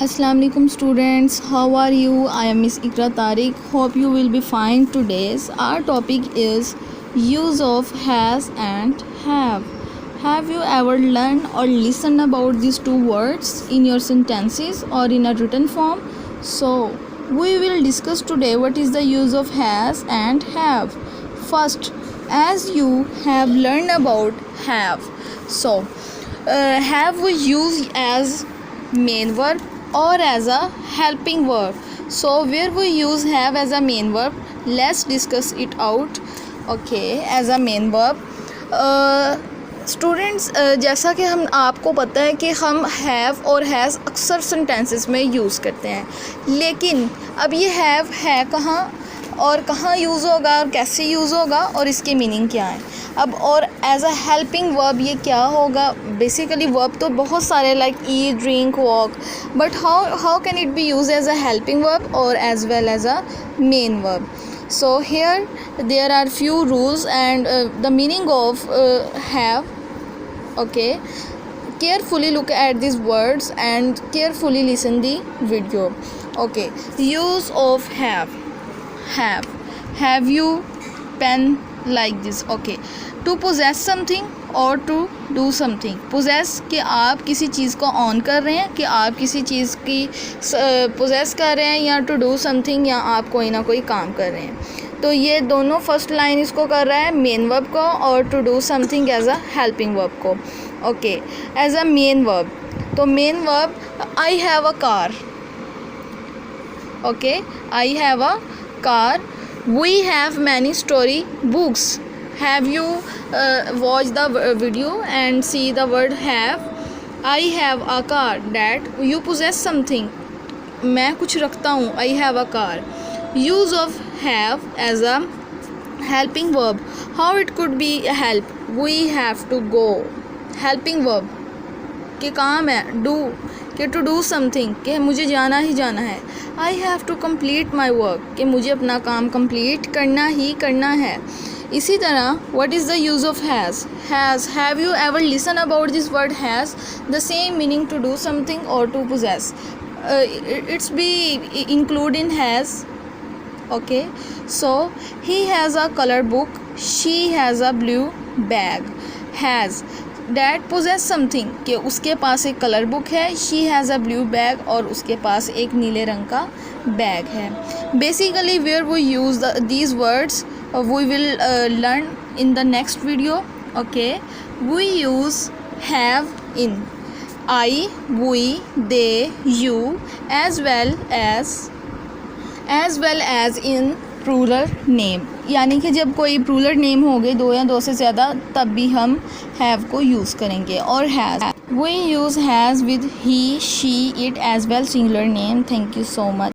Assalamu alaikum students, how are you? I am Miss Ikra Tariq. Hope you will be fine. Today's our topic is use of has and have. Have you ever learned or listened about these two words in your sentences or in a written form? So we will discuss today what is the use of has and have. First, as you have learned about have, so have we use as main verb or as a helping verb. So where we use have as a main verb, let's discuss it out. Okay, as a main verb, students जैसा कि हम आपको पता है कि हम have और has अक्सर सेंटेंसेस में यूज़ करते हैं, लेकिन अब ये हैव है कहाँ और कहाँ यूज़ होगा और कैसे यूज़ होगा और इसके मीनिंग क्या है. अब और एज अ हेल्पिंग वर्ब ये क्या होगा. बेसिकली वर्ब तो बहुत सारे like eat, drink, walk, but how can it be use as a helping verb और as well as a main verb. So here there are few rules and the meaning of have. Okay, carefully look at these words and carefully listen the video. Okay, use of have. Have you pen like this. Okay, to possess something और to do something. Poses कि आप किसी चीज़ को on कर रहे हैं, कि आप किसी चीज़ की पोजेस कर रहे हैं, या टू डू समथिंग या आप कोई ना कोई काम कर रहे हैं. तो ये दोनों फर्स्ट लाइन इसको कर रहा है मेन वर्ब को और to do something as a helping verb को. Okay, as a main verb, तो main verb I have a car. Okay, I have a car. We have many story books. Have you watched the video and see the word have? I have a car. That you possess something. मैं कुछ रखता हूँ. I have a car. Use of have as a helping verb. How it could be a help? We have to go. Helping verb के काम है do, कि to do something, कि मुझे जाना ही जाना है. I have to complete my work, कि मुझे अपना काम complete करना ही करना है. इसी तरह what is the use of has? Have you ever listened about this word has? The same meaning to do something or to possess. It's be include in has. Okay, so he has a color book. She has a blue bag. Has that possess something, कि उसके पास एक colour book है. She has a blue bag और उसके पास एक नीले रंग का बैग है. Basically where we use these words we will learn in the next video. Okay, we use have in I, we, they, you, as well as in plural name. यानी कि जब कोई plural name हो गए दो या दो से ज़्यादा, तब भी हम have को यूज़ करेंगे. और has, we use has with he, she, it as well singular name. Thank you so much.